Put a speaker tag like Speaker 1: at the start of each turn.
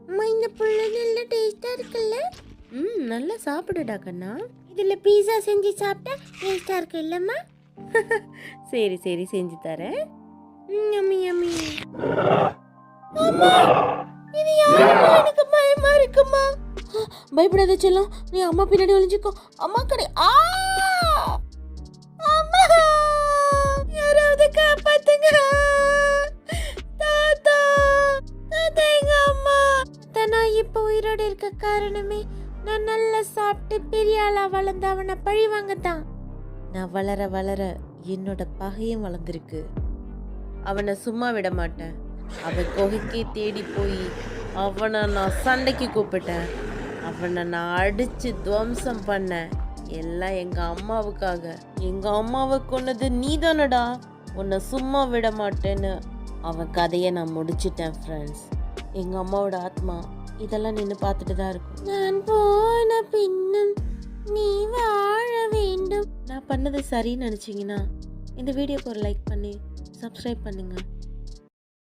Speaker 1: அம்மா இந்த புள்ள நல்ல டேஸ்டா இருக்குல்ல.
Speaker 2: நல்லா சாப்பிடுடா கண்ணா.
Speaker 1: இதுல பீஸா செஞ்சு சாப்பிட்டா டேஸ்டா இருக்கு இல்லம்மா?
Speaker 2: சரி சரி செஞ்சு தரேன்.
Speaker 1: Yummy yummy. அம்மா இது யாரும்மா? எனக்கு பயமா இருக்குமா.
Speaker 2: பயப்படாத செல்லம், நீ அம்மா பின்னாடி ஒளிஞ்சுக்கோ. அம்மா கடை.
Speaker 1: அம்மா யாராவது காப்பாத்துங்க. தாத்தா தாத்தா எங்க அம்மா. நான் இப்போ உயிரோட இருக்க காரணமே நான் நல்லா சாப்பிட்டு பெரிய ஆளா வளர்ந்த அவனை பழி வாங்கத்தான்.
Speaker 2: நான் வளர வளர என்னோட பகையும் வளர்ந்துருக்கு. அவனை சும்மா விட மாட்டேன். அவன் குகைக்கே தேடி போய் அவனை நான் சண்டைக்கு கூப்பிட்டேன். அவனை நான் அடிச்சு துவம்சம் பண்ணேன். எல்லாம் எங்க அம்மாவுக்காக. எங்க அம்மாவை கொன்னது நீ தானடா. உன்னை சும்மா விட மாட்டேன்னு அவன் கதையை நான் முடிச்சிட்டேன் ஃப்ரெண்ட்ஸ். எங்க அம்மாவோட ஆத்மா இதெல்லாம் நின்று பார்த்துட்டு தான் இருக்கும்.
Speaker 1: நான் போன பின்னும் நீ வாழ வேண்டும்.
Speaker 2: நான் பண்ணது சரின்னு நினச்சிங்கன்னா இந்த வீடியோக்கு ஒரு லைக் பண்ணி சப்ஸ்கிரைப் பண்ணுங்கள்.